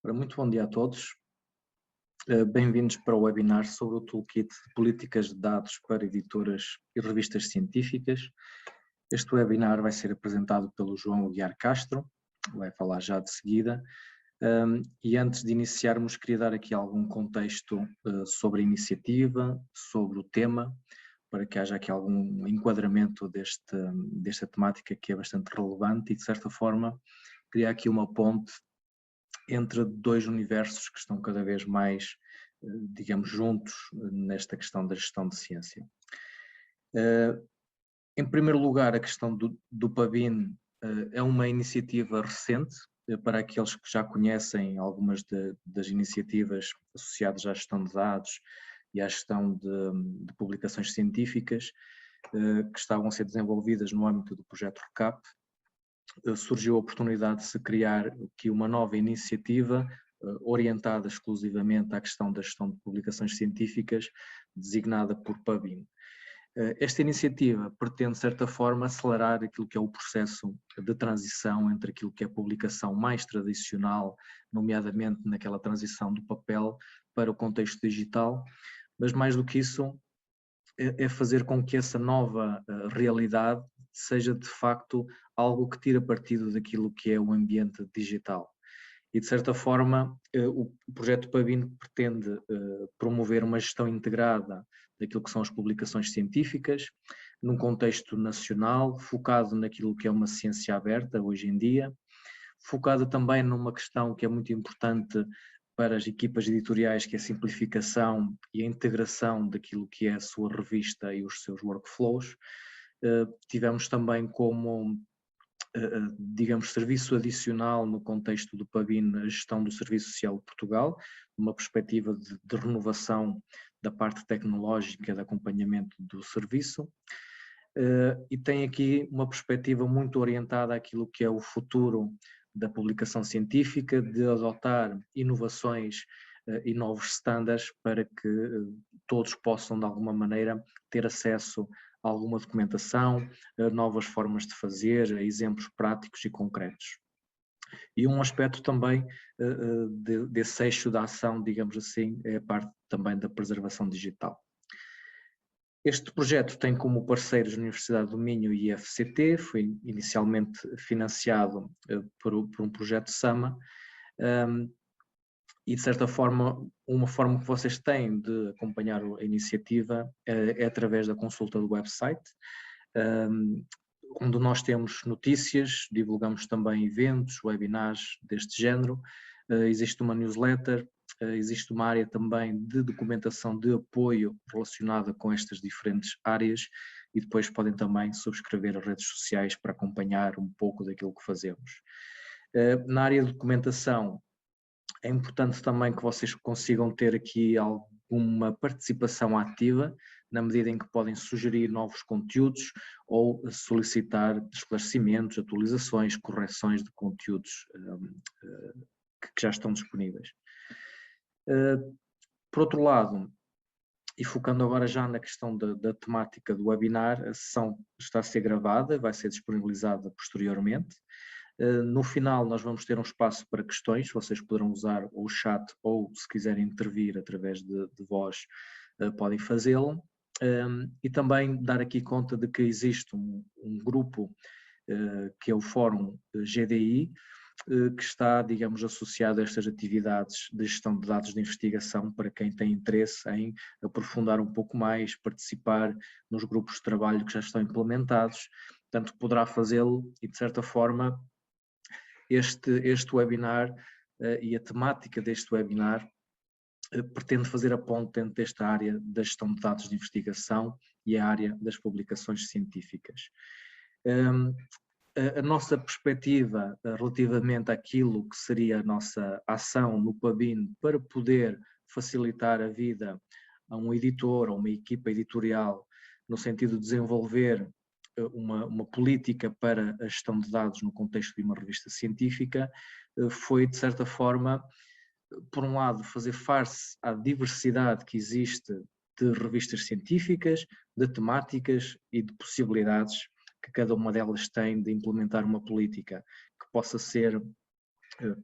Ora, muito bom dia a todos. Bem-vindos para o webinar sobre o Toolkit de Políticas de Dados para Editoras e Revistas Científicas. Este webinar vai ser apresentado pelo João Aguiar Castro, vai falar já de seguida. E antes de iniciarmos, queria dar aqui algum contexto sobre a iniciativa, sobre o tema, para que haja aqui algum enquadramento desta temática que é bastante relevante e, de certa forma, criar aqui uma ponte entre dois universos que estão cada vez mais, digamos, juntos nesta questão da gestão de ciência. Em primeiro lugar, a questão do PABIN é uma iniciativa recente, para aqueles que já conhecem algumas das iniciativas associadas à gestão de dados e à gestão de publicações científicas, que estavam a ser desenvolvidas no âmbito do projeto RECAP. Surgiu a oportunidade de se criar aqui uma nova iniciativa orientada exclusivamente à questão da gestão de publicações científicas, designada por PABIN. Esta iniciativa pretende, de certa forma, acelerar aquilo que é o processo de transição entre aquilo que é a publicação mais tradicional, nomeadamente naquela transição do papel para o contexto digital, mas mais do que isso, é fazer com que essa nova realidade seja de facto algo que tira partido daquilo que é o ambiente digital. E de certa forma o projeto PABIN pretende promover uma gestão integrada daquilo que são as publicações científicas, num contexto nacional, focado naquilo que é uma ciência aberta hoje em dia, focado também numa questão que é muito importante para as equipas editoriais, que é a simplificação e a integração daquilo que é a sua revista e os seus workflows. Tivemos também como, digamos, serviço adicional no contexto do PABIN a gestão do Serviço Social de Portugal, uma perspectiva de renovação da parte tecnológica de acompanhamento do serviço. E tem aqui uma perspectiva muito orientada àquilo que é o futuro da publicação científica, de adotar inovações e novos estándares para que todos possam, de alguma maneira, ter acesso a alguma documentação, a novas formas de fazer, a exemplos práticos e concretos. E um aspecto também desse eixo da ação, digamos assim, é a parte também da preservação digital. Este projeto tem como parceiros a Universidade do Minho e a IFCT, foi inicialmente financiado por um projeto SAMA, e de certa forma, uma forma que vocês têm de acompanhar a iniciativa é através da consulta do website, onde nós temos notícias, divulgamos também eventos, webinars deste género, existe uma newsletter, existe uma área também de documentação de apoio relacionada com estas diferentes áreas e depois podem também subscrever as redes sociais para acompanhar um pouco daquilo que fazemos. Na área de documentação, é importante também que vocês consigam ter aqui alguma participação ativa, na medida em que podem sugerir novos conteúdos ou solicitar esclarecimentos, atualizações, correções de conteúdos que já estão disponíveis. Por outro lado, e focando agora já na questão da temática do webinar, a sessão está a ser gravada, vai ser disponibilizada posteriormente. No final nós vamos ter um espaço para questões, vocês poderão usar o chat ou, se quiserem intervir através de voz, podem fazê-lo. E também dar aqui conta de que existe um grupo que é o Fórum GDI, que está, digamos, associado a estas atividades de gestão de dados de investigação para quem tem interesse em aprofundar um pouco mais, participar nos grupos de trabalho que já estão implementados, portanto poderá fazê-lo e, de certa forma, este webinar e a temática deste webinar pretende fazer a ponte entre esta área da gestão de dados de investigação e a área das publicações científicas. A nossa perspectiva relativamente àquilo que seria a nossa ação no PABIN para poder facilitar a vida a um editor ou uma equipa editorial no sentido de desenvolver uma política para a gestão de dados no contexto de uma revista científica foi, de certa forma, por um lado, fazer face à diversidade que existe de revistas científicas, de temáticas e de possibilidades que cada uma delas tem de implementar uma política que possa ser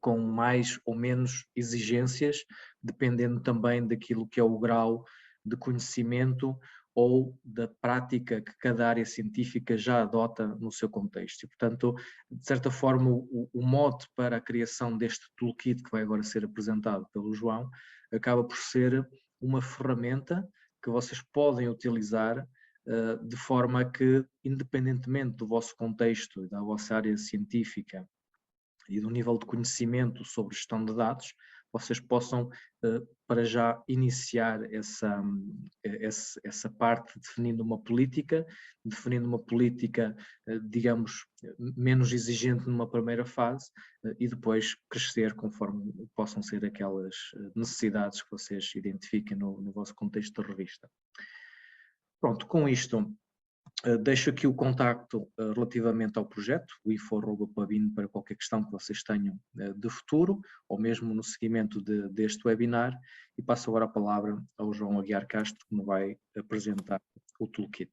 com mais ou menos exigências, dependendo também daquilo que é o grau de conhecimento ou da prática que cada área científica já adota no seu contexto. E, portanto, de certa forma, o mote para a criação deste toolkit que vai agora ser apresentado pelo João acaba por ser uma ferramenta que vocês podem utilizar de forma a que, independentemente do vosso contexto e da vossa área científica e do nível de conhecimento sobre gestão de dados, vocês possam, para já, iniciar essa parte definindo uma política, digamos, menos exigente numa primeira fase e depois crescer conforme possam ser aquelas necessidades que vocês identifiquem no vosso contexto de revista. Pronto, com isto, deixo aqui o contacto relativamente ao projeto, o info@pavin, para qualquer questão que vocês tenham de futuro, ou mesmo no seguimento deste webinar, e passo agora a palavra ao João Aguiar Castro, que me vai apresentar o toolkit.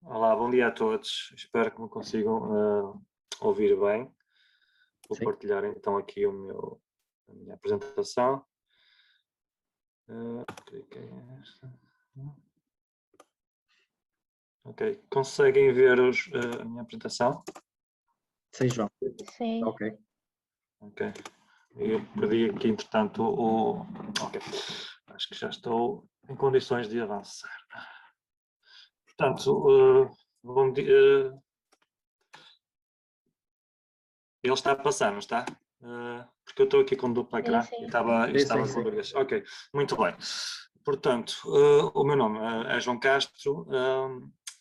Olá, bom dia a todos. Espero que me consigam ouvir bem. Vou Sim. partilhar então aqui a minha apresentação. Ok, conseguem ver a minha apresentação? Sim, João. Sim. Ok. Ok. Eu perdi aqui, entretanto, Ok. Acho que já estou em condições de avançar. Portanto, bom dia. Ele está a passar, não está? Porque eu estou aqui com duplo ecrã e estava com dúvidas. Ok, muito bem. Portanto, o meu nome é João Castro.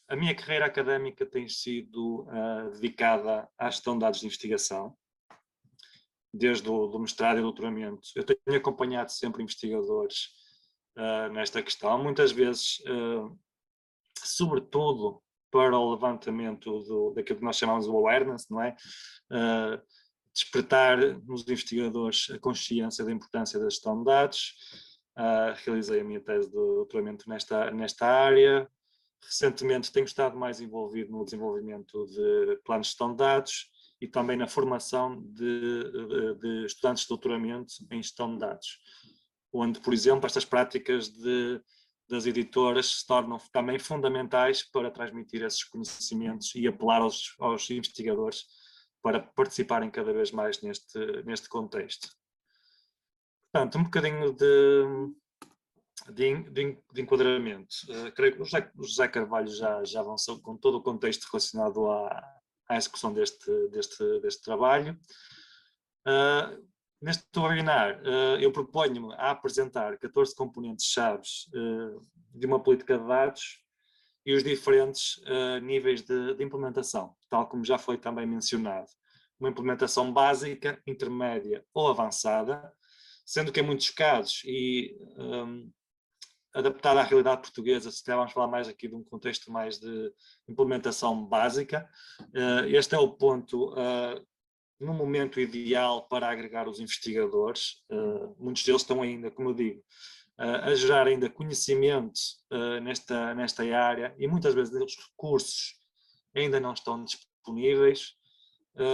A minha carreira académica tem sido dedicada à gestão de dados de investigação, desde o mestrado e doutoramento. Eu tenho acompanhado sempre investigadores nesta questão, muitas vezes, sobretudo para o levantamento daquilo que nós chamamos de awareness, não é? Despertar nos investigadores a consciência da importância da gestão de dados. Realizei a minha tese de doutoramento nesta área. Recentemente tenho estado mais envolvido no desenvolvimento de planos de gestão de dados e também na formação de estudantes de doutoramento em gestão de dados, onde, por exemplo, estas práticas das editoras se tornam também fundamentais para transmitir esses conhecimentos e apelar aos investigadores para participarem cada vez mais neste contexto. Portanto, um bocadinho de enquadramento. Creio que o José Carvalho já avançou com todo o contexto relacionado à execução deste trabalho. Neste webinar, eu proponho-me a apresentar 14 componentes-chave de uma política de dados e os diferentes níveis de implementação, tal como já foi também mencionado. Uma implementação básica, intermédia ou avançada, sendo que em muitos casos, e adaptada à realidade portuguesa, se calhar vamos falar mais aqui de um contexto mais de implementação básica, este é o ponto no momento ideal para agregar os investigadores. Muitos deles estão ainda, como eu digo, a gerar ainda conhecimento nesta área e muitas vezes os recursos ainda não estão disponíveis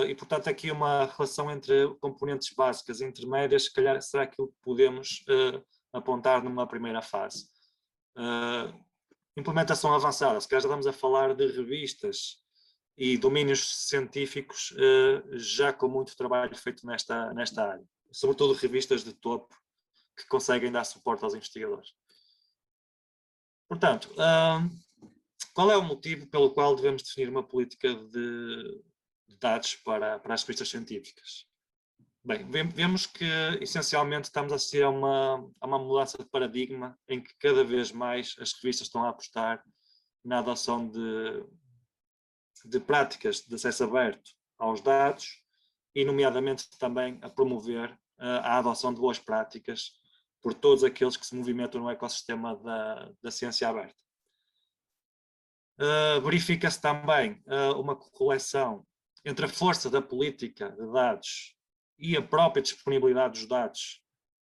e, portanto, aqui uma relação entre componentes básicas e intermédias, se calhar será aquilo que podemos apontar numa primeira fase. Implementação avançada, se calhar já estamos a falar de revistas e domínios científicos já com muito trabalho feito nesta área, sobretudo revistas de topo que conseguem dar suporte aos investigadores. Portanto, qual é o motivo pelo qual devemos definir uma política de dados para as revistas científicas? Bem, vemos que essencialmente estamos a assistir a uma mudança de paradigma em que cada vez mais as revistas estão a apostar na adoção de práticas de acesso aberto aos dados e, nomeadamente, também a promover a adoção de boas práticas por todos aqueles que se movimentam no ecossistema da ciência aberta. Verifica-se também uma correlação entre a força da política de dados e a própria disponibilidade dos dados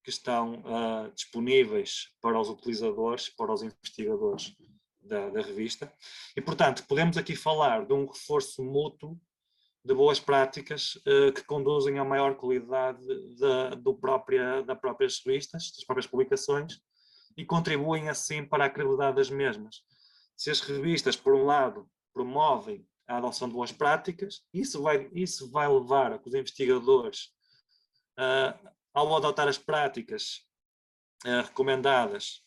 que estão disponíveis para os utilizadores, para os investigadores da revista. E, portanto, podemos aqui falar de um reforço mútuo de boas práticas que conduzem a maior qualidade das próprias revistas, das próprias publicações, e contribuem assim para a credibilidade das mesmas. Se as revistas, por um lado, promovem a adoção de boas práticas, isso vai levar a que os investigadores, ao adotar as práticas recomendadas,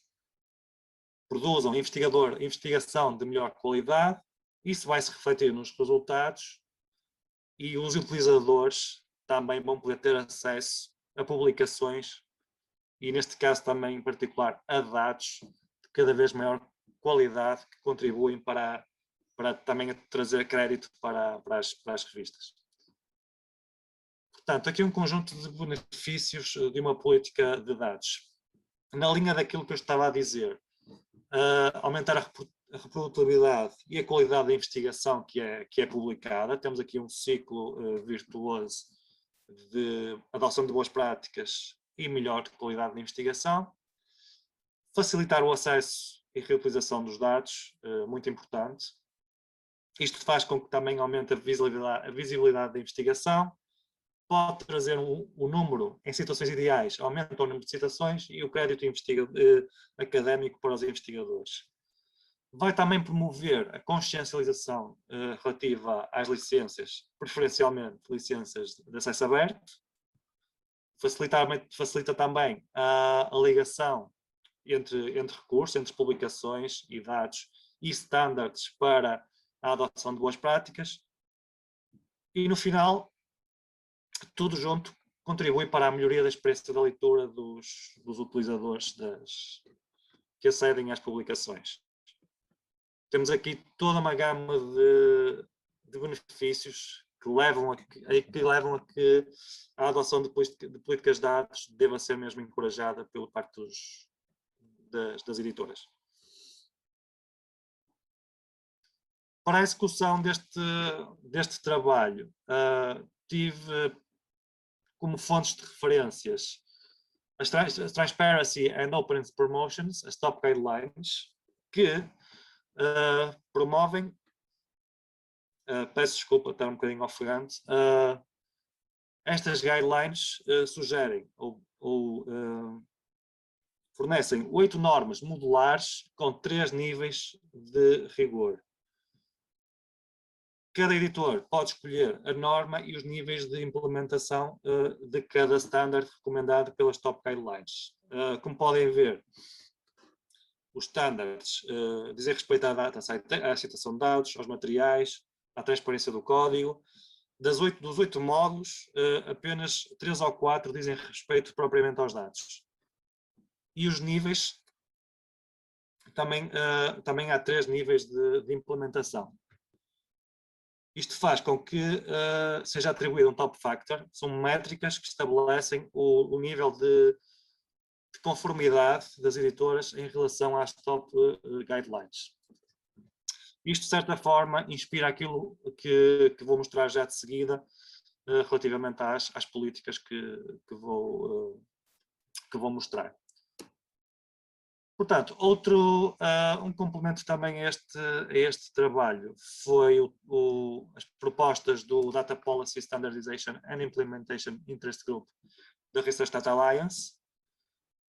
produzam investigação de melhor qualidade. Isso vai se refletir nos resultados e os utilizadores também vão poder ter acesso a publicações e, neste caso também em particular, a dados de cada vez maior qualidade que contribuem para também trazer crédito para as revistas. Portanto, aqui um conjunto de benefícios de uma política de dados. Na linha daquilo que eu estava a dizer, aumentar a reprodutibilidade e a qualidade da investigação que é publicada. Temos aqui um ciclo virtuoso de adoção de boas práticas e melhor qualidade de investigação. Facilitar o acesso e reutilização dos dados, muito importante. Isto faz com que também aumente a visibilidade da investigação. Pode trazer o número, em situações ideais, aumenta o número de citações e o crédito académico para os investigadores. Vai também promover a consciencialização relativa às licenças, preferencialmente licenças de acesso aberto. Facilita também a ligação entre recursos, entre publicações e dados e standards para a adoção de boas práticas. E, no final, tudo junto contribui para a melhoria da experiência da leitura dos utilizadores que acedem às publicações. Temos aqui toda uma gama de benefícios que levam a que a adoção de políticas de dados deva ser mesmo encorajada pela parte das editoras. Para a execução deste trabalho, tive como fontes de referências as Transparency and Openness Promotions, as Top Guidelines, que promovem, peço desculpa, estar um bocadinho ofegante, estas guidelines sugerem ou fornecem 8 normas modulares com 3 níveis de rigor. Cada editor pode escolher a norma e os níveis de implementação de cada standard recomendado pelas Top Guidelines. Como podem ver, os standards dizem respeito à data, à citação de dados, aos materiais, à transparência do código. Dos 8 módulos, apenas 3 ou 4 dizem respeito propriamente aos dados. E os níveis, também há 3 níveis de implementação. Isto faz com que seja atribuído um top factor, são métricas que estabelecem o nível de conformidade das editoras em relação às top guidelines. Isto, de certa forma, inspira aquilo que vou mostrar já de seguida relativamente às políticas que vou mostrar. Portanto, um complemento também a este trabalho foi as propostas do Data Policy Standardization and Implementation Interest Group da Research Data Alliance,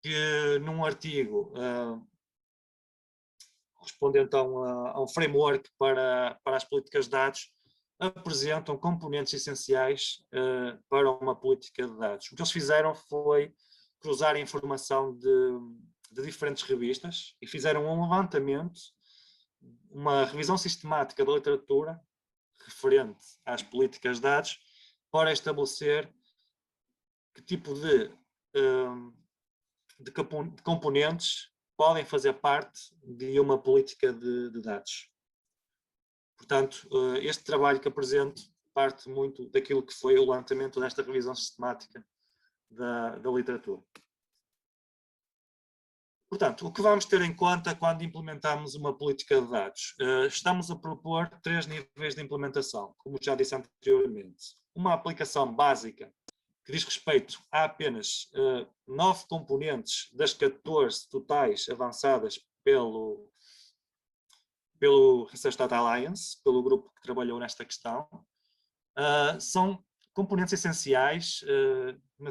que num artigo correspondente a um framework para as políticas de dados, apresentam componentes essenciais para uma política de dados. O que eles fizeram foi cruzar a informação de diferentes revistas e fizeram um levantamento, uma revisão sistemática da literatura referente às políticas de dados para estabelecer que tipo de componentes podem fazer parte de uma política de dados. Portanto, este trabalho que apresento parte muito daquilo que foi o levantamento desta revisão sistemática da literatura. Portanto, o que vamos ter em conta quando implementamos uma política de dados? Estamos a propor 3 níveis de implementação, como já disse anteriormente. Uma aplicação básica, que diz respeito a apenas 9 componentes das 14 totais avançadas pelo Research Data Alliance, pelo grupo que trabalhou nesta questão. são componentes essenciais na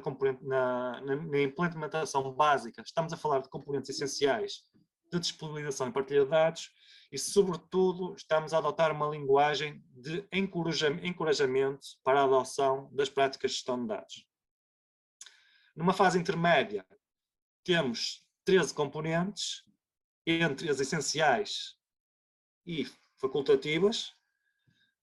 implementação básica. Estamos a falar de componentes essenciais de disponibilização e partilha de dados e, sobretudo, estamos a adotar uma linguagem de encorajamento para a adoção das práticas de gestão de dados. Numa fase intermédia, temos 13 componentes, entre as essenciais e facultativas,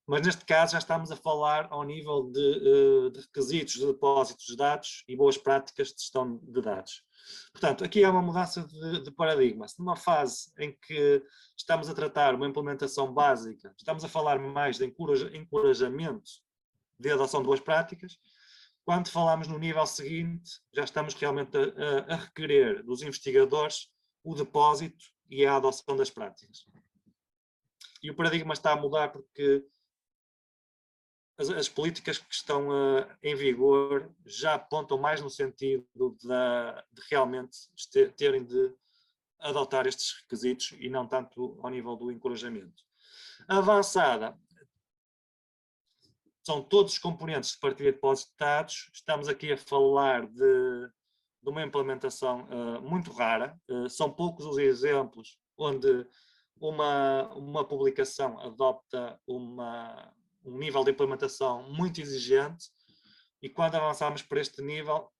mas neste caso já estamos a falar ao nível de requisitos de depósitos de dados e boas práticas de gestão de dados. Portanto, aqui há uma mudança de paradigma. Se numa fase em que estamos a tratar uma implementação básica, estamos a falar mais de encorajamento de adoção de boas práticas, quando falamos no nível seguinte, já estamos realmente a requerer dos investigadores o depósito e a adoção das práticas. E o paradigma está a mudar porque as políticas que estão em vigor já apontam mais no sentido de realmente terem de adotar estes requisitos e não tanto ao nível do encorajamento. A avançada são todos os componentes de partilha de depósito de dados. Estamos aqui a falar de uma implementação muito rara. São poucos os exemplos onde uma publicação adopta um nível de implementação muito exigente e quando avançamos para este nível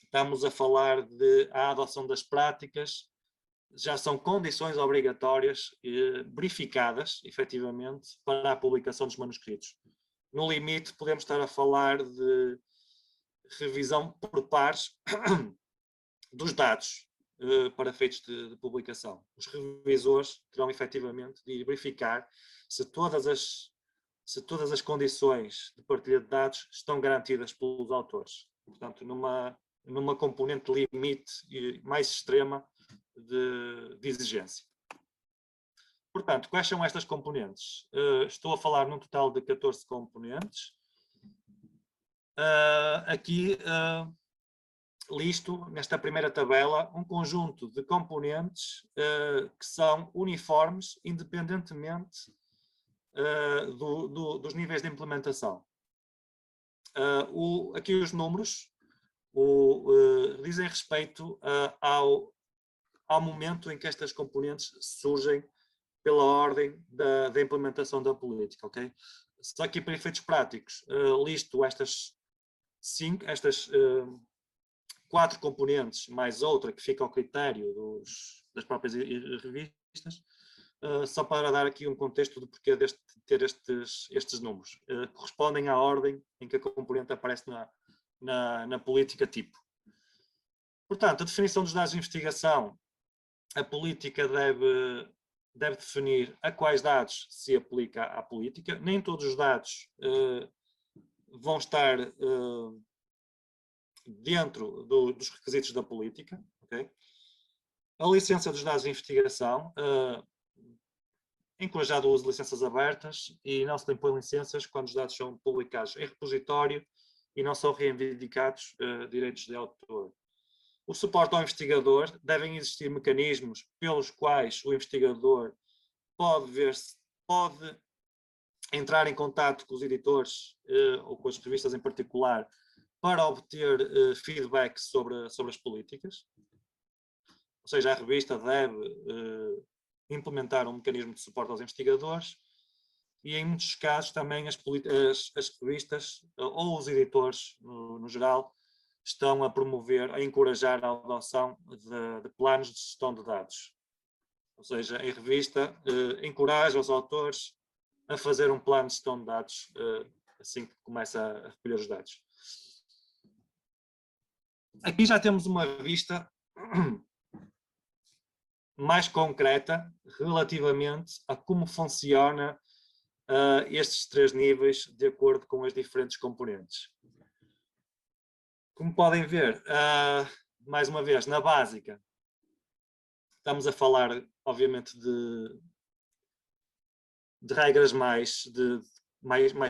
estamos a falar de a adoção das práticas, já são condições obrigatórias verificadas, efetivamente, para a publicação dos manuscritos. No limite, podemos estar a falar de revisão por pares dos dados para efeitos de publicação. Os revisores terão efetivamente de verificar se todas as condições de partilha de dados estão garantidas pelos autores. Portanto, numa componente limite e mais extrema de exigência. Portanto, quais são estas componentes? Estou a falar num total de 14 componentes. Aqui listo, nesta primeira tabela, um conjunto de componentes que são uniformes, independentemente dos níveis de implementação. Aqui os números dizem respeito ao momento em que estas componentes surgem pela ordem da implementação da política, ok? Só aqui para efeitos práticos, listo estas 4 componentes, mais outra que fica ao critério das próprias revistas, só para dar aqui um contexto do porquê de ter estes números. Correspondem à ordem em que a componente aparece na política tipo. Portanto, a definição dos dados de investigação, a política deve definir a quais dados se aplica a política. Nem todos os dados vão estar dentro dos requisitos da política. Okay? A licença dos dados de investigação, encorajado o uso de licenças abertas e não se impõem licenças quando os dados são publicados em repositório e não são reivindicados direitos de autor. O suporte ao investigador, devem existir mecanismos pelos quais o investigador pode entrar em contato com os editores ou com as revistas em particular para obter feedback sobre as políticas. Ou seja, a revista deve implementar um mecanismo de suporte aos investigadores e, em muitos casos, também as revistas ou os editores, no geral, estão a promover, a encorajar a adoção de planos de gestão de dados. Ou seja, em revista, encoraja os autores a fazer um plano de gestão de dados assim que começa a recolher os dados. Aqui já temos uma vista mais concreta relativamente a como funciona estes 3 níveis de acordo com as diferentes componentes. Como podem ver, mais uma vez, na básica, estamos a falar, obviamente, de regras mais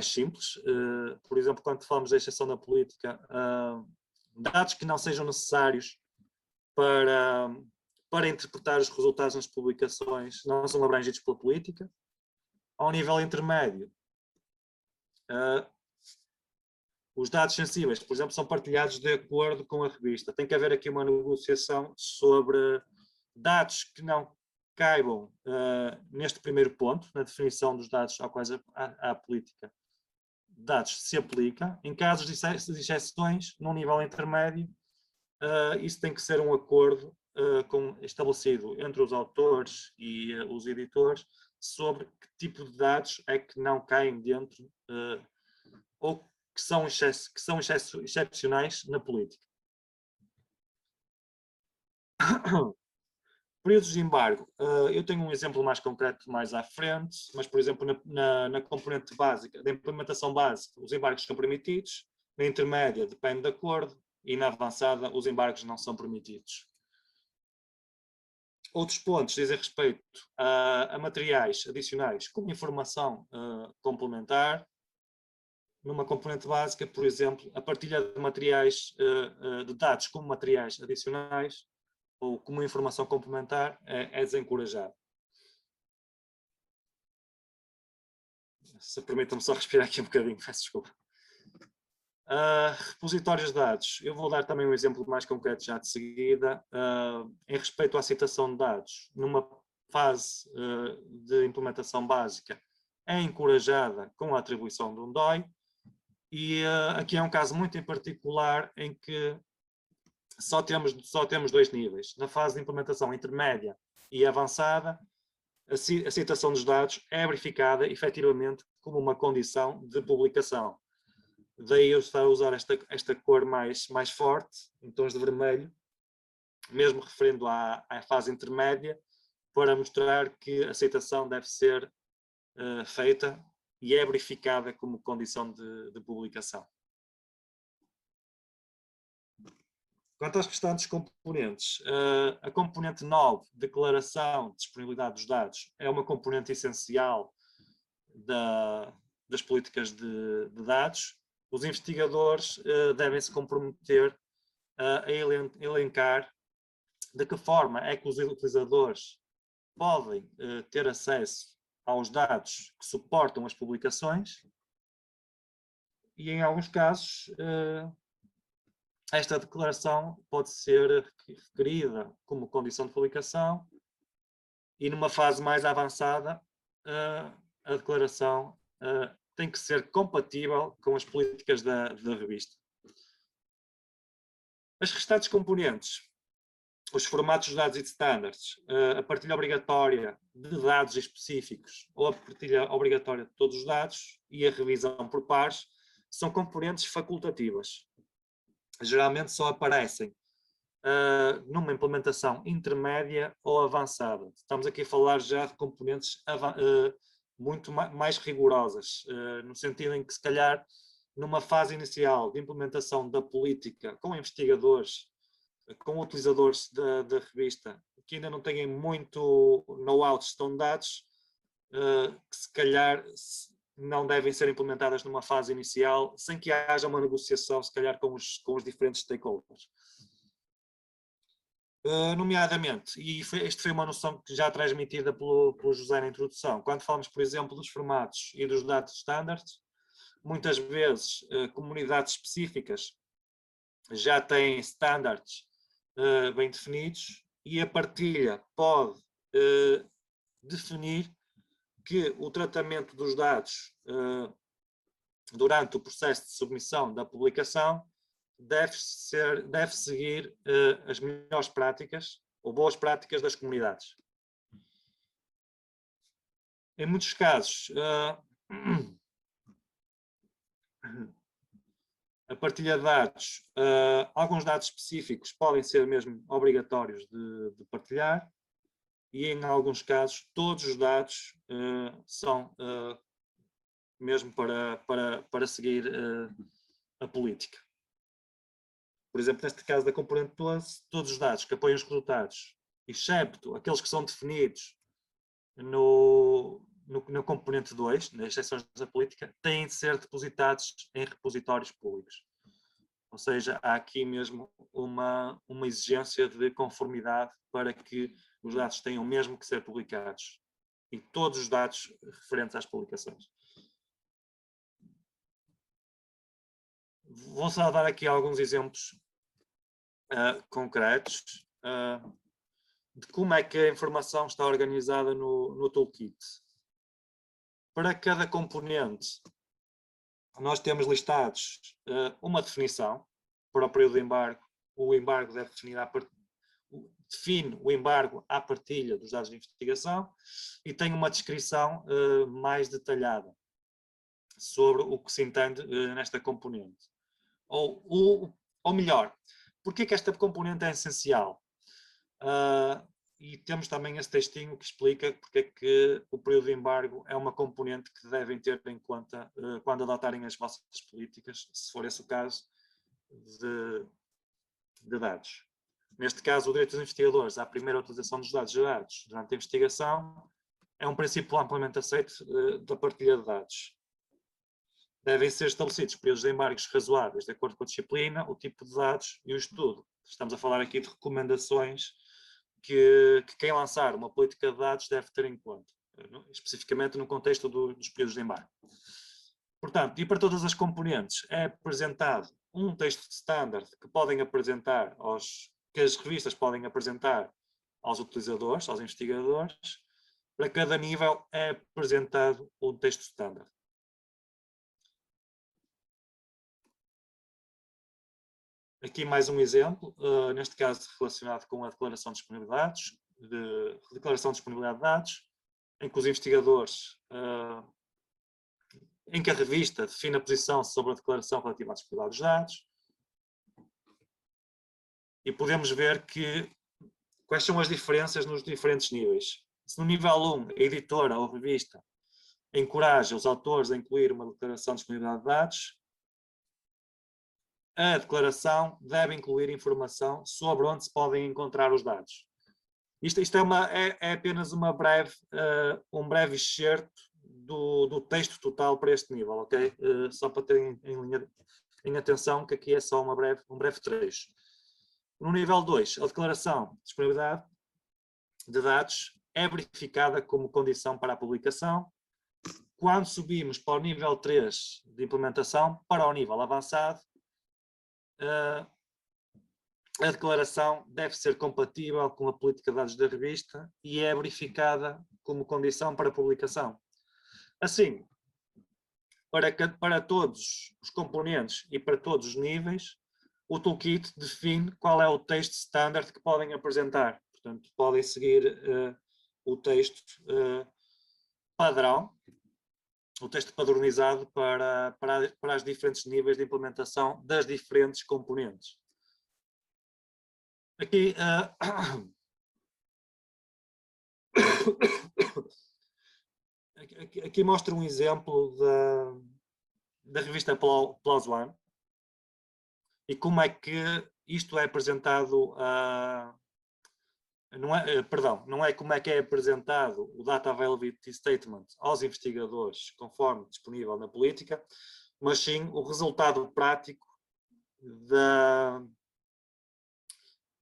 simples. Por exemplo, quando falamos da exceção da política, dados que não sejam necessários para interpretar os resultados nas publicações não são abrangidos pela política. Ao nível intermédio, os dados sensíveis, por exemplo, são partilhados de acordo com a revista. Tem que haver aqui uma negociação sobre dados que não caibam neste primeiro ponto, na definição dos dados ao quais a política de dados se aplica. Em casos de exceções, num nível intermédio, isso tem que ser um acordo estabelecido entre os autores e os editores sobre que tipo de dados é que não caem dentro ou que são excepcionais na política. Períodos de embargo. Eu tenho um exemplo mais concreto mais à frente, mas, por exemplo, na componente básica, da implementação básica, os embargos são permitidos, na intermédia depende de acordo, e na avançada os embargos não são permitidos. Outros pontos dizem respeito a materiais adicionais como informação complementar. Numa componente básica, por exemplo, a partilha de materiais, de dados como materiais adicionais ou como informação complementar é desencorajado. Se permitam-me só respirar aqui um bocadinho, peço desculpa. Repositórios de dados. Eu vou dar também um exemplo mais concreto já de seguida. Em respeito à aceitação de dados, numa fase de implementação básica, é encorajada com a atribuição de um DOI. E aqui é um caso muito em particular em que só temos dois níveis. Na fase de implementação intermédia e avançada, a citação dos dados é verificada efetivamente como uma condição de publicação. Daí eu estar a usar esta cor mais forte, em tons de vermelho, mesmo referendo à fase intermédia, para mostrar que a citação deve ser feita e é verificada como condição de publicação. Quanto às restantes componentes, a componente 9, declaração de disponibilidade dos dados, é uma componente essencial das políticas de dados. Os investigadores devem se comprometer a elencar de que forma é que os utilizadores podem ter acesso aos dados que suportam as publicações e, em alguns casos, esta declaração pode ser requerida como condição de publicação e, numa fase mais avançada, a declaração tem que ser compatível com as políticas da revista. As restantes componentes, os formatos de dados e de standards, a partilha obrigatória de dados específicos ou a partilha obrigatória de todos os dados e a revisão por pares, são componentes facultativas. Geralmente só aparecem numa implementação intermédia ou avançada. Estamos aqui a falar já de componentes muito mais rigorosas, no sentido em que, se calhar, numa fase inicial de implementação da política com investigadores, com utilizadores da revista, que ainda não têm muito know-how de gestão de dados, que se calhar não devem ser implementadas numa fase inicial, sem que haja uma negociação, se calhar, com os diferentes stakeholders. Nomeadamente, e esta foi uma noção que já transmitida pelo José na introdução, quando falamos, por exemplo, dos formatos e dos dados standards, muitas vezes comunidades específicas já têm standards bem definidos e a partilha pode definir que o tratamento dos dados durante o processo de submissão da publicação deve seguir as melhores práticas ou boas práticas das comunidades. Em muitos casos, a partilha de dados, alguns dados específicos podem ser mesmo obrigatórios de partilhar e, em alguns casos, todos os dados são mesmo para seguir a política. Por exemplo, neste caso da componente 12, todos os dados que apoiam os resultados, excepto aqueles que são definidos na componente 2, nas exceções da política, têm de ser depositados em repositórios públicos. Ou seja, há aqui mesmo uma exigência de conformidade para que os dados tenham mesmo que ser publicados. E todos os dados referentes às publicações. vou só dar aqui alguns exemplos concretos de como é que a informação está organizada no toolkit. Para cada componente, nós temos listados uma definição para o período de embargo. O embargo deve define o embargo à partilha dos dados de investigação e tem uma descrição mais detalhada sobre o que se entende nesta componente. Ou melhor, porque é que esta componente é essencial? E temos também esse textinho que explica porque é que o período de embargo é uma componente que devem ter em conta quando adotarem as vossas políticas, se for esse o caso, de dados. Neste caso, o direito dos investigadores à primeira utilização dos dados gerados durante a investigação é um princípio amplamente aceito da partilha de dados. Devem ser estabelecidos períodos de embargos razoáveis, de acordo com a disciplina, o tipo de dados e o estudo. Estamos a falar aqui de recomendações que quem lançar uma política de dados deve ter em conta, especificamente no contexto dos períodos de embargo. Portanto, e para todas as componentes é apresentado um texto de standard que as revistas podem apresentar aos utilizadores, aos investigadores. Para cada nível é apresentado um texto standard. Aqui mais um exemplo, neste caso relacionado com a declaração de disponibilidade de dados, em que os investigadores, em que a revista define a posição sobre a declaração relativa à disponibilidade dos dados, e podemos ver quais são as diferenças nos diferentes níveis. Se no nível 1, a editora ou revista encoraja os autores a incluir uma declaração de disponibilidade de dados, a declaração deve incluir informação sobre onde se podem encontrar os dados. Isto é apenas um breve excerto do texto total para este nível, ok? Só para terem em atenção que aqui é só um breve trecho. No nível 2, a declaração de disponibilidade de dados é verificada como condição para a publicação. Quando subimos para o nível 3 de implementação, para o nível avançado, a declaração deve ser compatível com a política de dados da revista e é verificada como condição para publicação. Assim, para todos os componentes e para todos os níveis, o toolkit define qual é o texto standard que podem apresentar. Portanto, podem seguir o texto padrão, o texto padronizado para os diferentes níveis de implementação das diferentes componentes. Aqui, aqui mostra um exemplo da revista PLOS ONE e como é que isto é apresentado não é como é que é apresentado o Data Availability Statement aos investigadores, conforme disponível na política, mas sim o resultado prático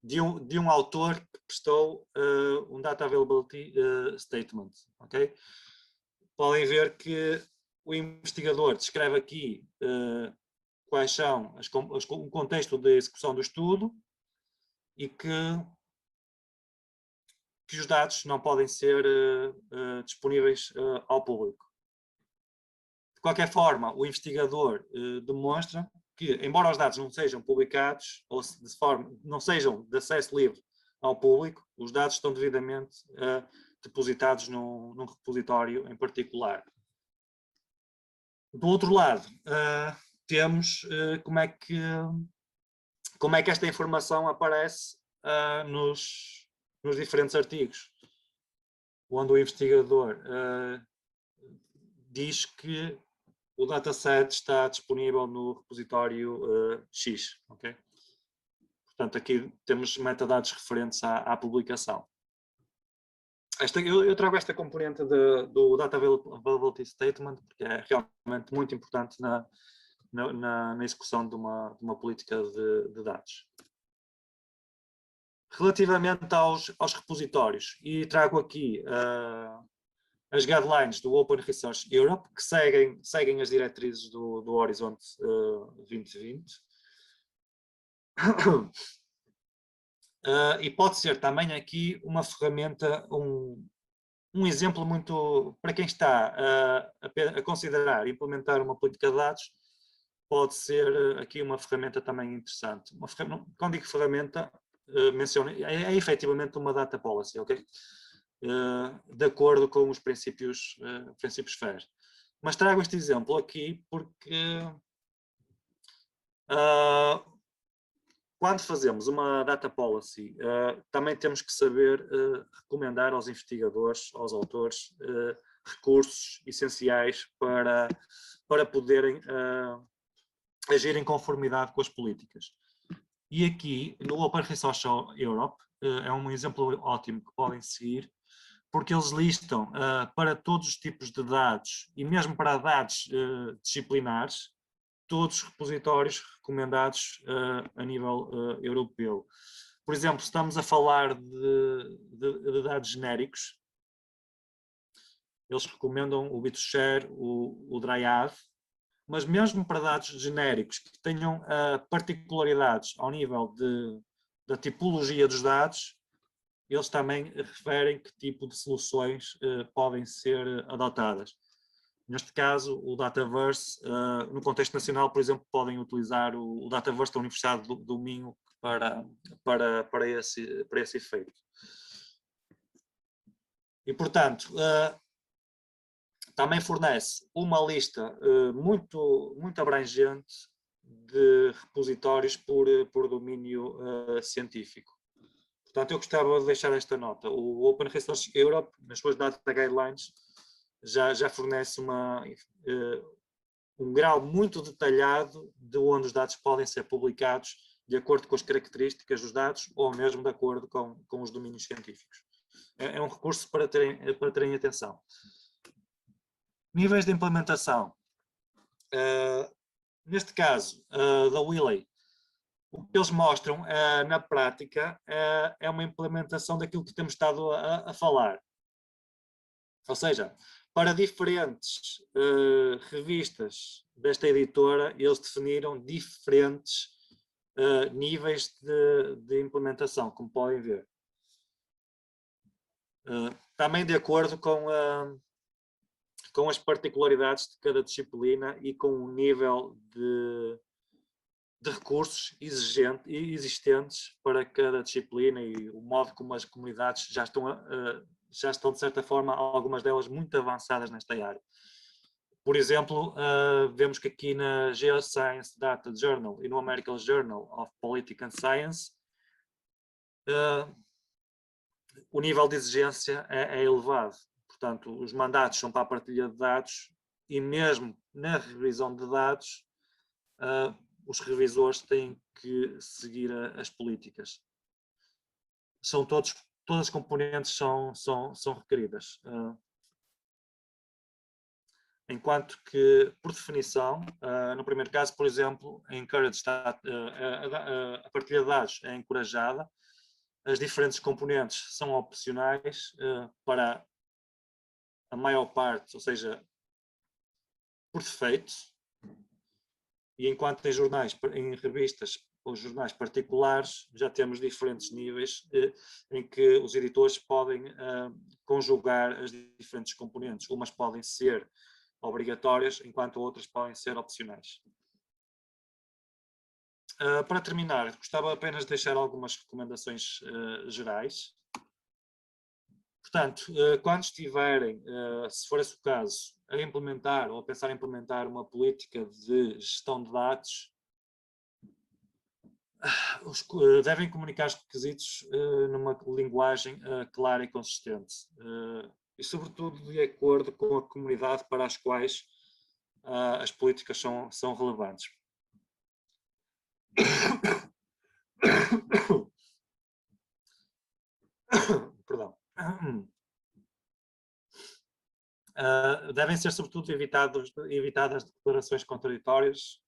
de um autor que prestou um Data Availability Statement. Okay? Podem ver que o investigador descreve aqui quais são o contexto de execução do estudo e que os dados não podem ser disponíveis ao público. De qualquer forma, o investigador demonstra que, embora os dados não sejam publicados ou não sejam de acesso livre ao público, os dados estão devidamente depositados num repositório em particular. Do outro lado, temos como é que esta informação aparece nos diferentes artigos, onde o investigador diz que o dataset está disponível no repositório X. Okay? Portanto, aqui temos metadados referentes à publicação. Eu trago esta componente do Data Availability Statement porque é realmente muito importante na execução de uma política de dados. Relativamente aos repositórios, e trago aqui as guidelines do Open Resource Europe, que seguem as diretrizes do Horizonte 2020. E pode ser também aqui uma ferramenta, um exemplo muito, para quem está a considerar implementar uma política de dados, pode ser aqui uma ferramenta também interessante. Quando digo ferramenta, menciono, é efetivamente uma data policy, ok? De acordo com os princípios FAIR. Mas trago este exemplo aqui porque quando fazemos uma data policy, também temos que saber recomendar aos investigadores, aos autores, recursos essenciais para poderem agir em conformidade com as políticas. E aqui, no Open Resource Europe, é um exemplo ótimo que podem seguir, porque eles listam para todos os tipos de dados, e mesmo para dados disciplinares, todos os repositórios recomendados a nível europeu. Por exemplo, se estamos a falar de dados genéricos, eles recomendam o BitShare, o Dryad, mas mesmo para dados genéricos que tenham particularidades ao nível da tipologia dos dados, eles também referem que tipo de soluções podem ser adotadas. Neste caso, o Dataverse, no contexto nacional, por exemplo, podem utilizar o Dataverse da Universidade do Minho para esse efeito. E, portanto, também fornece uma lista muito abrangente de repositórios por domínio científico. Portanto, eu gostava de deixar esta nota. O Open Resource Europe, nas suas Data Guidelines, já fornece um grau muito detalhado de onde os dados podem ser publicados de acordo com as características dos dados ou mesmo de acordo com os domínios científicos. É um recurso para terem atenção. Níveis de implementação. Neste caso, da Wiley, o que eles mostram na prática é uma implementação daquilo que temos estado a falar. Ou seja, para diferentes revistas desta editora, eles definiram diferentes níveis de implementação, como podem ver. Também de acordo com as particularidades de cada disciplina e com o nível de recursos existentes para cada disciplina e o modo como as comunidades já estão, de certa forma, algumas delas muito avançadas nesta área. Por exemplo, vemos que aqui na Geoscience Data Journal e no American Journal of Politics and Science, o nível de exigência é elevado. Portanto, os mandatos são para a partilha de dados e mesmo na revisão de dados, os revisores têm que seguir as políticas. Todas as componentes são requeridas. Enquanto que, por definição, no primeiro caso, por exemplo, a partilha de dados é encorajada, as diferentes componentes são opcionais para a maior parte, ou seja, por defeito, e enquanto em revistas ou jornais particulares, já temos diferentes níveis em que os editores podem conjugar as diferentes componentes. Umas podem ser obrigatórias, enquanto outras podem ser opcionais. Para terminar, gostava apenas de deixar algumas recomendações gerais. Portanto, quando estiverem, se for esse o caso, a implementar ou a pensar em implementar uma política de gestão de dados, devem comunicar os requisitos numa linguagem clara e consistente. E, sobretudo, de acordo com a comunidade para as quais as políticas são relevantes. Perdão. Devem ser, sobretudo, evitadas declarações contraditórias,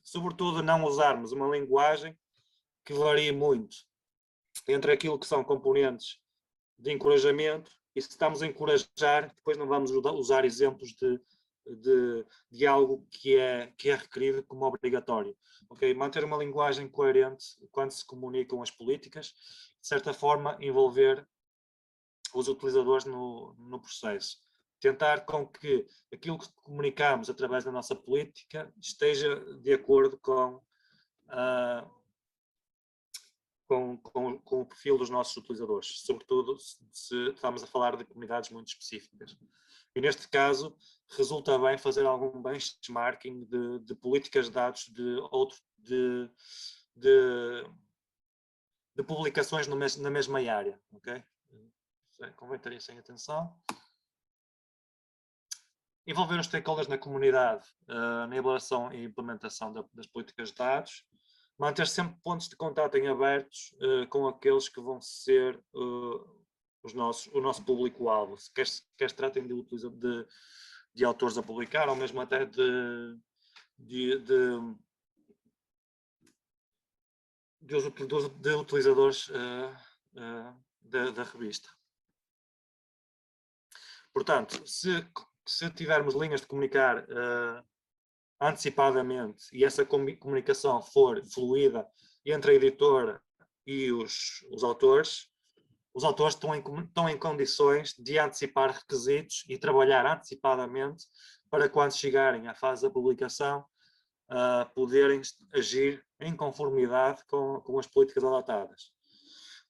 sobretudo não usarmos uma linguagem que varie muito entre aquilo que são componentes de encorajamento E se estamos a encorajar, depois não vamos usar exemplos de algo que é requerido como obrigatório. Okay? Manter uma linguagem coerente quando se comunicam as políticas, de certa forma envolver os utilizadores no processo. Tentar com que aquilo que comunicamos através da nossa política esteja de acordo com o perfil dos nossos utilizadores, sobretudo se estamos a falar de comunidades muito específicas. E neste caso, resulta bem fazer algum benchmarking de políticas de dados de publicações na mesma área. Okay? Convém ter isso em atenção. Envolver os stakeholders na comunidade, na elaboração e implementação das políticas de dados. Manter sempre pontos de contato em abertos com aqueles que vão ser o nosso público-alvo. Quer se tratem de autores a publicar, ou mesmo até de utilizadores da revista. Portanto, se tivermos linhas de comunicar antecipadamente e essa comunicação for fluida entre a editora e os autores estão em condições de antecipar requisitos e trabalhar antecipadamente para quando chegarem à fase da publicação poderem agir em conformidade com as políticas adotadas.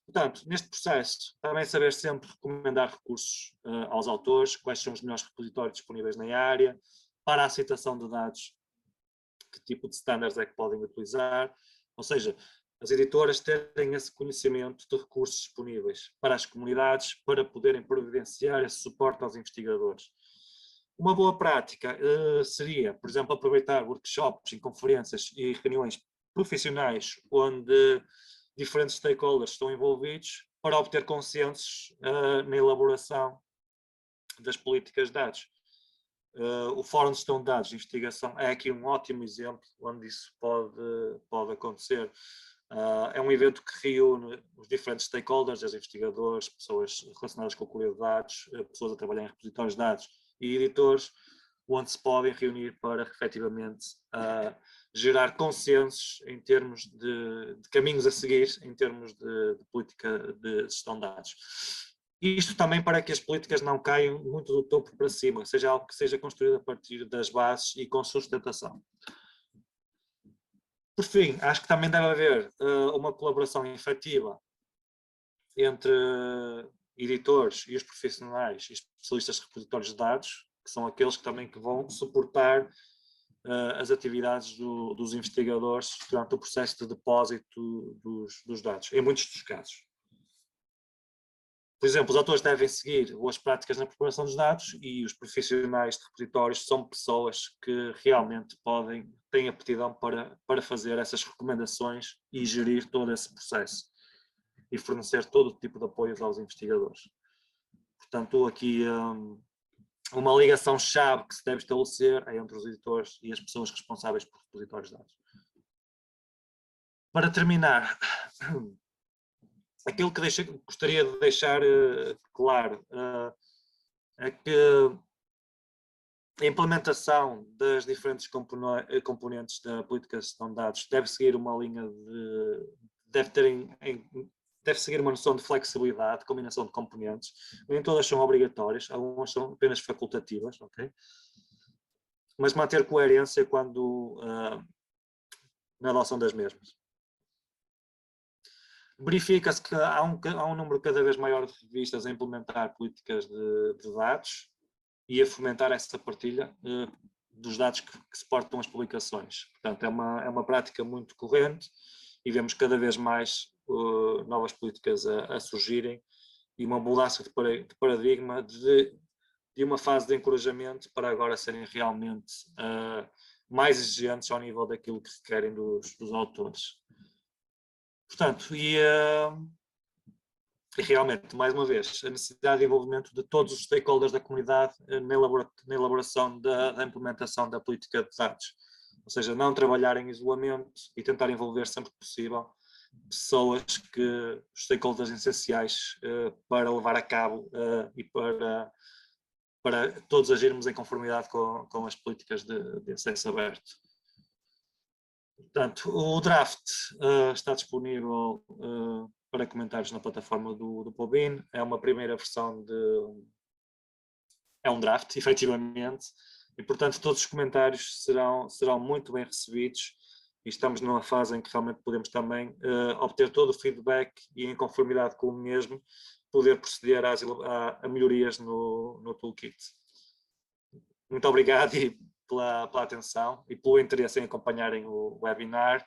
Portanto, neste processo, também saber sempre recomendar recursos aos autores, quais são os melhores repositórios disponíveis na área, para a aceitação de dados, que tipo de standards é que podem utilizar, ou seja, as editoras terem esse conhecimento de recursos disponíveis para as comunidades, para poderem providenciar esse suporte aos investigadores. Uma boa prática seria, por exemplo, aproveitar workshops e conferências e reuniões profissionais onde diferentes stakeholders estão envolvidos para obter consensos na elaboração das políticas de dados. O Fórum de Gestão de Dados de Investigação é aqui um ótimo exemplo onde isso pode acontecer. É um evento que reúne os diferentes stakeholders, os investigadores, pessoas relacionadas com a coleta de dados, pessoas a trabalhar em repositórios de dados e editores, onde se podem reunir para, efetivamente, gerar consensos em termos de caminhos a seguir, em termos de política de gestão de dados. Isto também para que as políticas não caiam muito do topo para cima, seja algo que seja construído a partir das bases e com sustentação. Por fim, acho que também deve haver uma colaboração efetiva entre editores e os profissionais e especialistas de repositórios de dados, que são aqueles que vão suportar as atividades dos investigadores durante o processo de depósito dos dados, em muitos dos casos. Por exemplo, os autores devem seguir boas práticas na preparação dos dados e os profissionais de repositórios são pessoas que realmente têm aptidão para fazer essas recomendações e gerir todo esse processo e fornecer todo o tipo de apoios aos investigadores. Portanto, aqui uma ligação-chave que se deve estabelecer é entre os editores e as pessoas responsáveis por repositórios de dados. Para terminar, aquilo que gostaria de deixar claro é que a implementação das diferentes componentes da política de gestão de dados deve seguir uma linha deve seguir uma noção de flexibilidade, de combinação de componentes. Nem todas são obrigatórias, algumas são apenas facultativas, ok? Mas manter coerência na adoção das mesmas. Verifica-se que há um número cada vez maior de revistas a implementar políticas de dados e a fomentar essa partilha dos dados que suportam as publicações. Portanto, é uma prática muito corrente e vemos cada vez mais novas políticas a surgirem e uma mudança de paradigma de uma fase de encorajamento para agora serem realmente mais exigentes ao nível daquilo que requerem dos autores. Portanto, e realmente, mais uma vez, a necessidade de envolvimento de todos os stakeholders da comunidade na elaboração da implementação da política de dados. Ou seja, não trabalhar em isolamento e tentar envolver sempre que possível pessoas os stakeholders essenciais para levar a cabo e para todos agirmos em conformidade com as políticas de acesso aberto. Portanto, o draft está disponível para comentários na plataforma do Pobin. É uma primeira versão é um draft, efetivamente, e portanto todos os comentários serão muito bem recebidos, e estamos numa fase em que realmente podemos também obter todo o feedback e, em conformidade com o mesmo, poder proceder a melhorias no toolkit. Muito obrigado pela atenção e pelo interesse em acompanharem o webinar.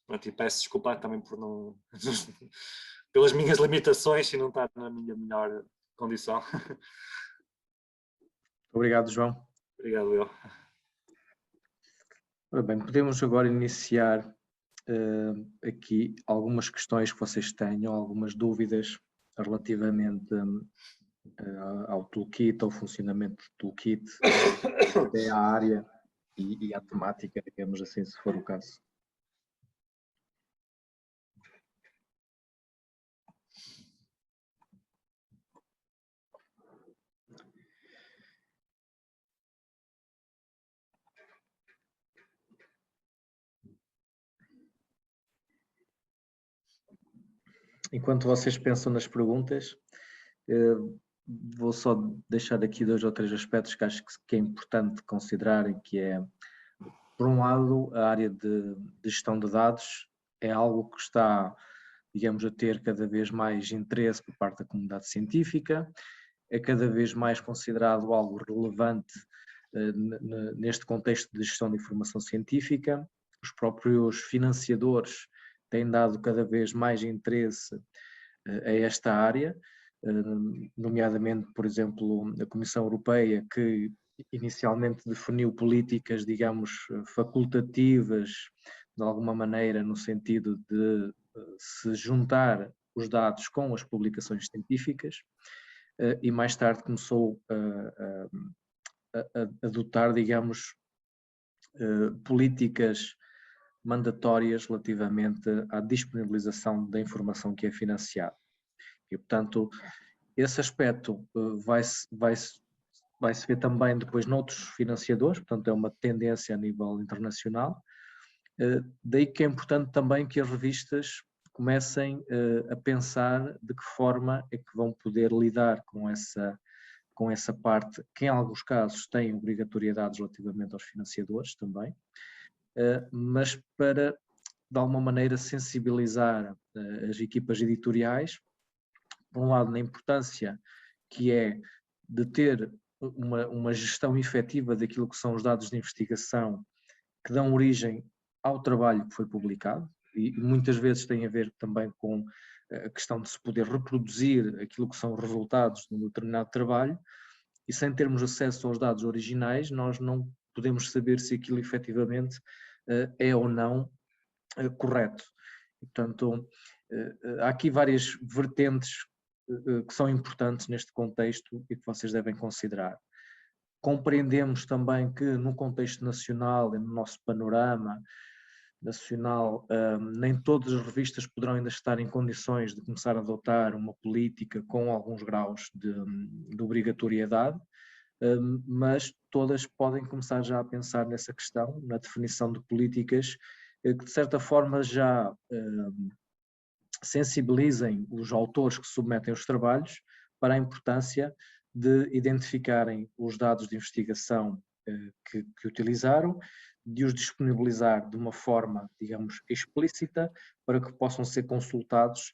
Pronto, e peço desculpa também por não pelas minhas limitações e não estar na minha melhor condição. Obrigado, João. Obrigado, eu. Ora bem, podemos agora iniciar aqui algumas questões que vocês tenham, algumas dúvidas relativamente ao toolkit, ao funcionamento do toolkit, até à área e à temática, digamos assim, se for o caso. Enquanto vocês pensam nas perguntas, vou só deixar aqui 2 ou 3 aspectos que acho que é importante considerarem, que é, por um lado, a área de gestão de dados é algo que está, digamos, a ter cada vez mais interesse por parte da comunidade científica, é cada vez mais considerado algo relevante neste contexto de gestão de informação científica. Os próprios financiadores têm dado cada vez mais interesse a esta área, nomeadamente, por exemplo, a Comissão Europeia, que inicialmente definiu políticas, digamos, facultativas, de alguma maneira, no sentido de se juntar os dados com as publicações científicas, e mais tarde começou a adotar, digamos, políticas mandatórias relativamente à disponibilização da informação que é financiada. E, portanto, esse aspecto vai-se ver também depois noutros financiadores, portanto é uma tendência a nível internacional. Daí que é importante também que as revistas comecem a pensar de que forma é que vão poder lidar com essa parte, que em alguns casos tem obrigatoriedades relativamente aos financiadores também, mas para, de alguma maneira, sensibilizar as equipas editoriais, por um lado, na importância que é de ter uma gestão efetiva daquilo que são os dados de investigação que dão origem ao trabalho que foi publicado, e muitas vezes tem a ver também com a questão de se poder reproduzir aquilo que são os resultados de um determinado trabalho, e sem termos acesso aos dados originais, nós não podemos saber se aquilo efetivamente é ou não correto. E, portanto, há aqui várias vertentes que são importantes neste contexto e que vocês devem considerar. Compreendemos também que no contexto nacional e no nosso panorama nacional, nem todas as revistas poderão ainda estar em condições de começar a adotar uma política com alguns graus de obrigatoriedade, mas todas podem começar já a pensar nessa questão, na definição de políticas que de certa forma já sensibilizem os autores que submetem os trabalhos para a importância de identificarem os dados de investigação que utilizaram, de os disponibilizar de uma forma, digamos, explícita, para que possam ser consultados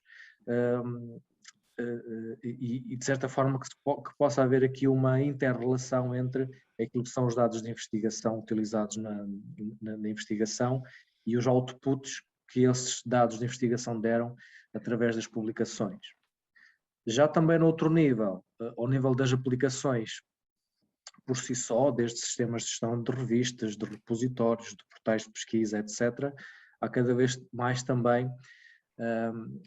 e de certa forma que possa haver aqui uma inter-relação entre aquilo que são os dados de investigação utilizados na investigação e os outputs que esses dados de investigação deram através das publicações. Já também no outro nível, ao nível das aplicações por si só, desde sistemas de gestão de revistas, de repositórios, de portais de pesquisa, etc., há cada vez mais também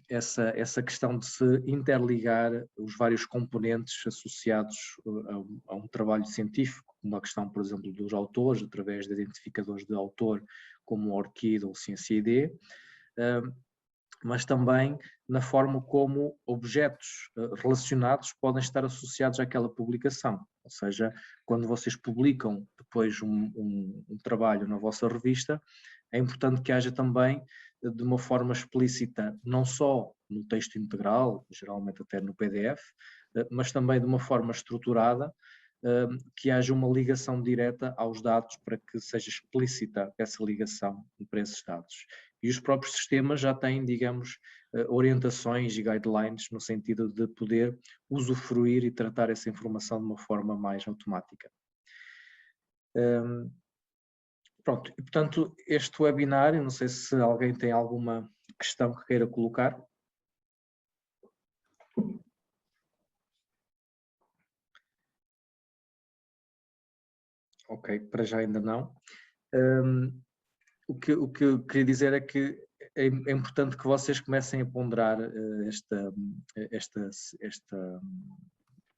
essa questão de se interligar os vários componentes associados a um trabalho científico, como a questão, por exemplo, dos autores, através de identificadores de autor, como o ORCID ou o Ciência ID, mas também na forma como objetos relacionados podem estar associados àquela publicação. Ou seja, quando vocês publicam depois um trabalho na vossa revista, é importante que haja também de uma forma explícita, não só no texto integral, geralmente até no PDF, mas também de uma forma estruturada, que haja uma ligação direta aos dados para que seja explícita essa ligação para esses dados. E os próprios sistemas já têm, digamos, orientações e guidelines no sentido de poder usufruir e tratar essa informação de uma forma mais automática. Pronto, e portanto este webinário, não sei se alguém tem alguma questão que queira colocar. Ok, para já ainda não. O que eu queria dizer é que é importante que vocês comecem a ponderar esta,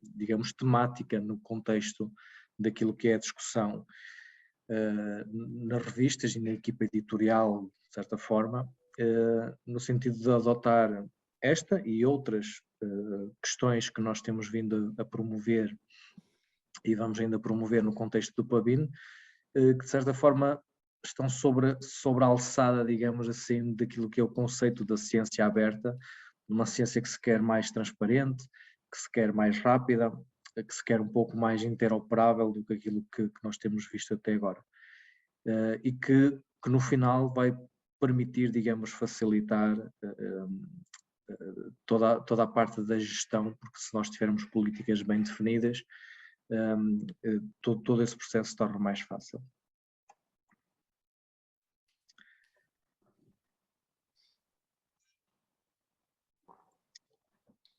digamos, temática no contexto daquilo que é a discussão nas revistas e na equipa editorial, de certa forma, no sentido de adotar esta e outras questões que nós temos vindo a promover e vamos ainda promover no contexto do Pubin, que de certa forma estão sobre a alçada, digamos assim, daquilo que é o conceito da ciência aberta, uma ciência que se quer mais transparente, que se quer mais rápida, que se quer um pouco mais interoperável do que aquilo que nós temos visto até agora. E que no final vai permitir, digamos, facilitar toda a parte da gestão, porque se nós tivermos políticas bem definidas, todo esse processo se torna mais fácil.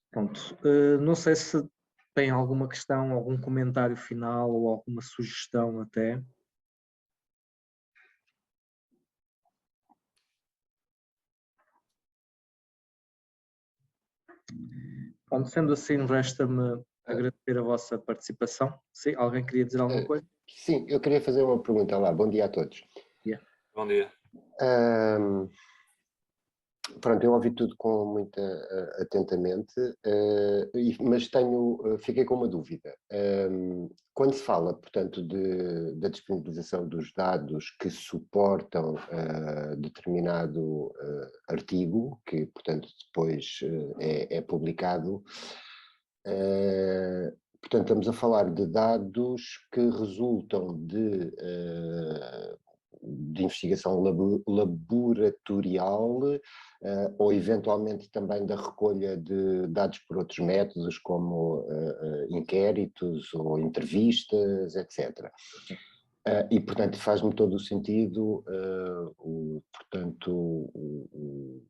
Pronto, não sei se tem alguma questão, algum comentário final ou alguma sugestão até. Pronto, sendo assim, resta-me agradecer a vossa participação. Sim, alguém queria dizer alguma coisa? Sim, eu queria fazer uma pergunta lá. Bom dia a todos. Bom dia. Pronto, eu ouvi tudo com muita atentamente, mas fiquei com uma dúvida. Quando se fala, portanto, da disponibilização dos dados que suportam determinado artigo, que, portanto, depois é publicado, portanto, estamos a falar de dados que resultam de investigação laboratorial, ou eventualmente também da recolha de dados por outros métodos, como inquéritos ou entrevistas, etc. E, portanto, faz-me todo o sentido,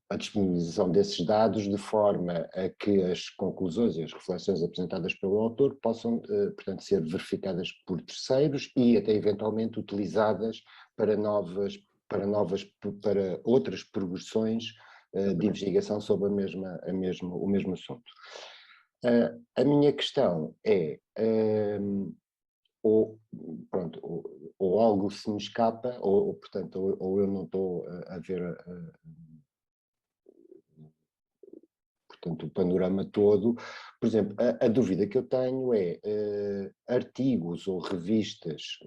a disponibilização desses dados de forma a que as conclusões e as reflexões apresentadas pelo autor possam, portanto, ser verificadas por terceiros e até eventualmente utilizadas para outras progressões de investigação sobre o mesmo assunto. A minha questão é, ou algo se me escapa, portanto, ou eu não estou a ver portanto, o panorama todo. Por exemplo, a dúvida que eu tenho é artigos ou revistas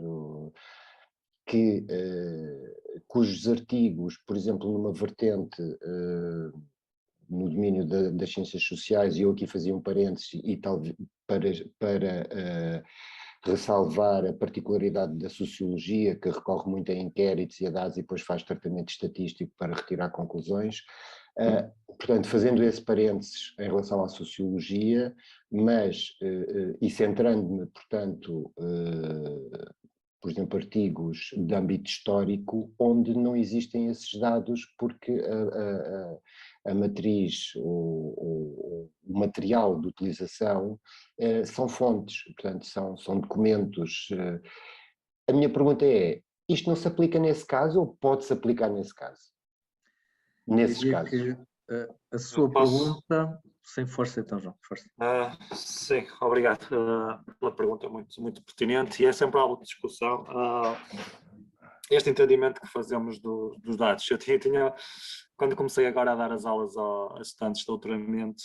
cujos artigos, por exemplo, numa vertente no domínio das ciências sociais, e eu aqui fazia um parênteses e talvez para ressalvar a particularidade da sociologia, que recorre muito a inquéritos e a dados e depois faz tratamento estatístico para retirar conclusões. Portanto, fazendo esse parênteses em relação à sociologia, mas, e centrando-me, portanto, por exemplo, artigos de âmbito histórico, onde não existem esses dados, porque a matriz, o material de utilização são fontes, portanto, são documentos. A minha pergunta é, isto não se aplica nesse caso ou pode-se aplicar nesse caso? Nesses casos. Que, a sua pergunta, sem força então, João, força. Sim, obrigado pela pergunta, muito, muito pertinente, e é sempre algo de discussão. Este entendimento que fazemos dos dados. Eu tinha quando comecei agora a dar as aulas a estudantes de doutoramento,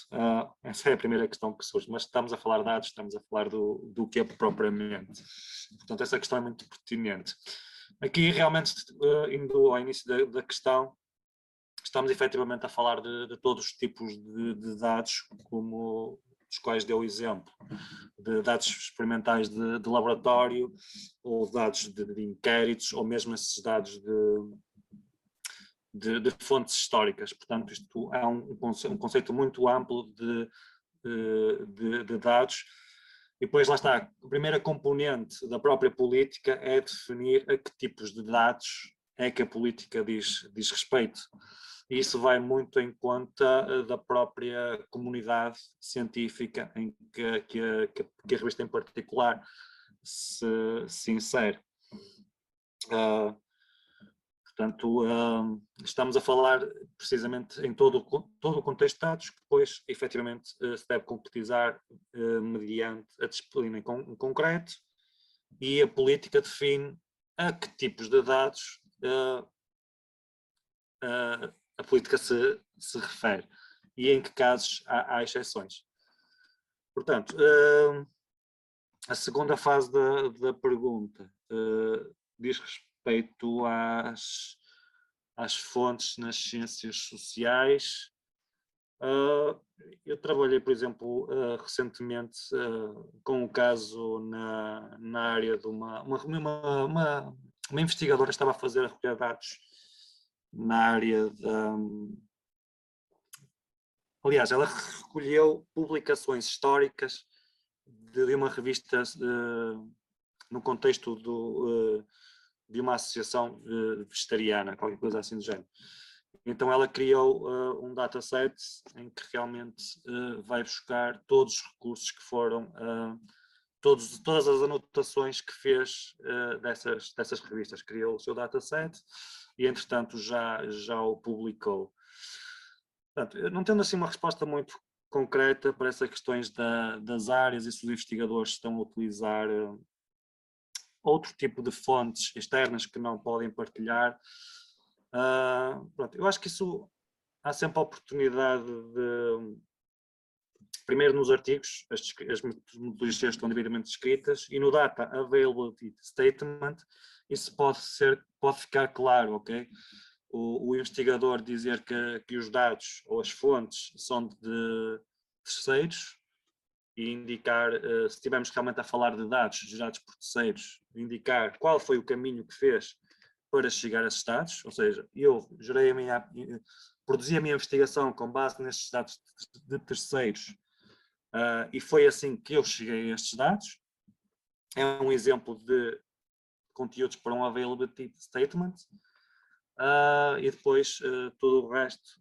essa é a primeira questão que surge, mas estamos a falar de dados, estamos a falar do que é propriamente. Portanto, essa questão é muito pertinente. Aqui, realmente, indo ao início da questão, estamos efetivamente a falar de todos os tipos de dados, como dos quais deu exemplo, de dados experimentais de laboratório, ou dados de inquéritos, ou mesmo esses dados de fontes históricas. Portanto, isto é um conceito muito amplo de dados. E depois, lá está, a primeira componente da própria política é definir a que tipos de dados é que a política diz respeito. E isso vai muito em conta da própria comunidade científica em que a revista em particular se insere. Portanto, estamos a falar precisamente em todo o contexto de dados, que depois, efetivamente, se deve concretizar mediante a disciplina em concreto, e a política define a que tipos de dados a política se refere e em que casos há exceções. Portanto, a segunda fase da pergunta diz respeito às fontes nas ciências sociais. Eu trabalhei, por exemplo, recentemente com um caso na área de uma investigadora que estava a fazer a recolher dados na área da... Aliás, ela recolheu publicações históricas de uma revista no contexto de uma associação vegetariana, qualquer coisa assim do género. Então ela criou um dataset em que realmente vai buscar todos os recursos que foram, todas as anotações que fez dessas revistas. Criou o seu dataset e, entretanto, já o publicou. Portanto, não tendo assim uma resposta muito concreta para essas questões das áreas e se os investigadores estão a utilizar outro tipo de fontes externas que não podem partilhar, pronto, eu acho que isso há sempre a oportunidade de, primeiro nos artigos, as metodologias estão devidamente descritas, e no Data Availability Statement isso pode ficar claro, ok? O investigador dizer que os dados ou as fontes são de terceiros e indicar, se estivermos realmente a falar de dados gerados por terceiros, indicar qual foi o caminho que fez para chegar a esses dados, ou seja, eu produzi a minha investigação com base nestes dados de terceiros e foi assim que eu cheguei a estes dados. É um exemplo de conteúdos para um Availability Statement. E depois todo o resto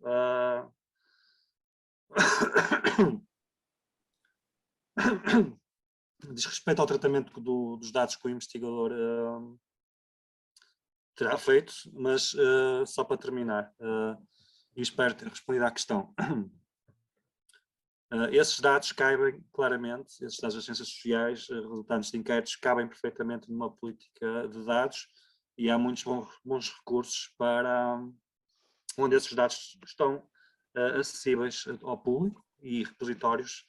diz respeito ao tratamento dos dados que o investigador terá feito, mas só para terminar, e espero ter respondido à questão. Esses dados cabem claramente, esses dados das ciências sociais, resultantes de inquéritos, cabem perfeitamente numa política de dados, e há muitos bons recursos para onde esses dados estão acessíveis ao público e repositórios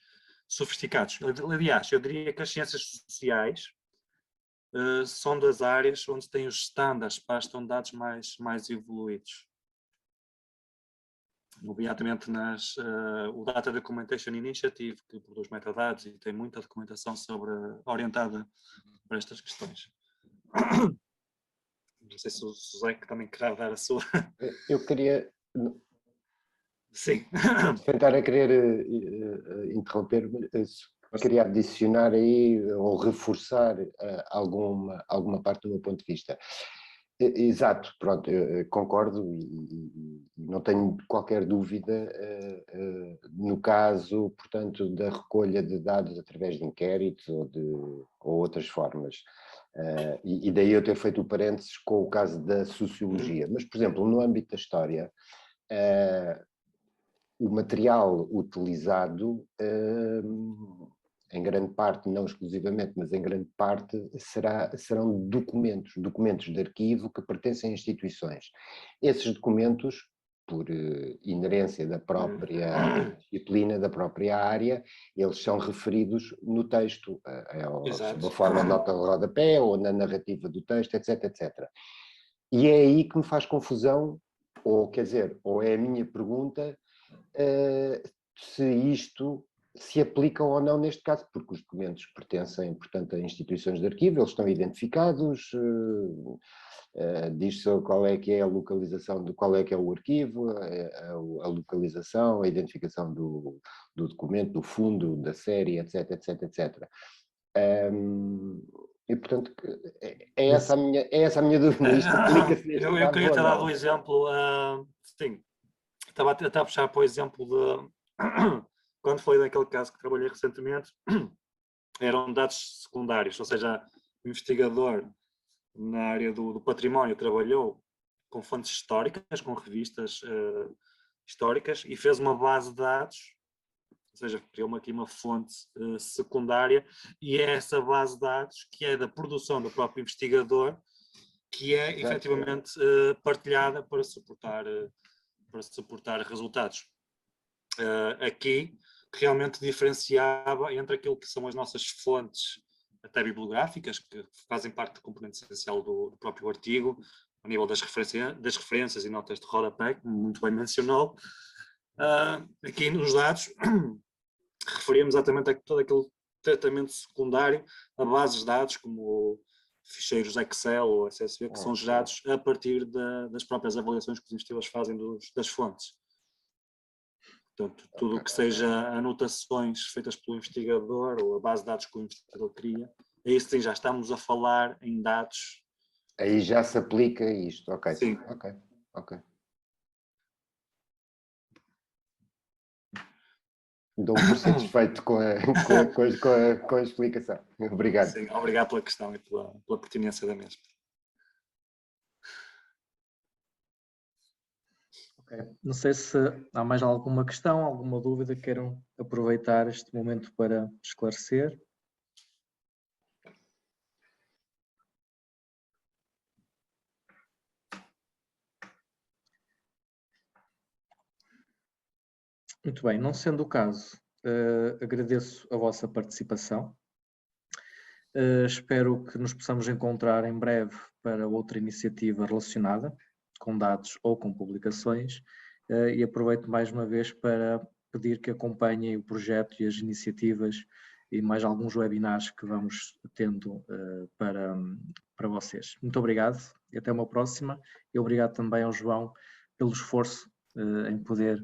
sofisticados. Aliás, eu diria que as ciências sociais são das áreas onde têm os estándares para a gestão de dados mais evoluídos. Nomeadamente o Data Documentation Initiative, que produz metadados e tem muita documentação orientada para estas questões. Não sei se o José que também querá dar a sua... Eu queria... Sim. Tentar a querer interromper, queria adicionar aí ou reforçar alguma parte do meu ponto de vista. Exato, pronto, eu concordo e não tenho qualquer dúvida no caso, portanto, da recolha de dados através de inquéritos ou outras formas. E daí eu ter feito o parênteses com o caso da sociologia. Mas, por exemplo, no âmbito da história, o material utilizado, em grande parte, não exclusivamente, mas em grande parte, serão documentos de arquivo que pertencem a instituições. Esses documentos inerência da própria disciplina, da própria área, eles são referidos no texto, sob a forma de nota de rodapé ou na narrativa do texto, etc, etc. E é aí que me faz confusão, ou quer dizer, ou é a minha pergunta, se isto se aplica ou não neste caso, porque os documentos pertencem, portanto, a instituições de arquivo, eles estão identificados, diz-se qual é que é a localização, qual é que é o arquivo, a localização, a identificação do documento, do fundo, da série, etc, etc, etc. E, portanto, é essa a minha dúvida. Isto aplica-se neste caso. Eu queria ter dado um exemplo, sim, estava a puxar para o exemplo de quando foi daquele caso que trabalhei recentemente, eram dados secundários, ou seja, o investigador na área do património trabalhou com fontes históricas, com revistas históricas e fez uma base de dados, ou seja, criou aqui uma fonte secundária, e é essa base de dados que é da produção do próprio investigador, que é efetivamente partilhada para suportar resultados. Aqui realmente diferenciava entre aquilo que são as nossas fontes até bibliográficas, que fazem parte do componente essencial do próprio artigo, a nível das referências e notas de rodapé, como muito bem mencionou. Aqui nos dados referimos exatamente a todo aquele tratamento secundário a bases de dados, como ficheiros Excel ou CSV, que são gerados a partir das próprias avaliações que os investigadores fazem das fontes. Portanto, tudo o que seja anotações feitas pelo investigador ou a base de dados que o investigador cria, aí sim já estamos a falar em dados. Aí já se aplica isto, ok. Sim. Ok. Dou-me por satisfeito com a explicação. Obrigado. Sim, obrigado pela questão e pela pertinência da mesma. Não sei se há mais alguma questão, alguma dúvida que queiram aproveitar este momento para esclarecer. Muito bem, não sendo o caso, agradeço a vossa participação. Espero que nos possamos encontrar em breve para outra iniciativa relacionada com dados ou com publicações, e aproveito mais uma vez para pedir que acompanhem o projeto e as iniciativas e mais alguns webinars que vamos tendo para vocês. Muito obrigado e até uma próxima, e obrigado também ao João pelo esforço em poder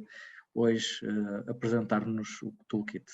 hoje apresentar-nos o Toolkit.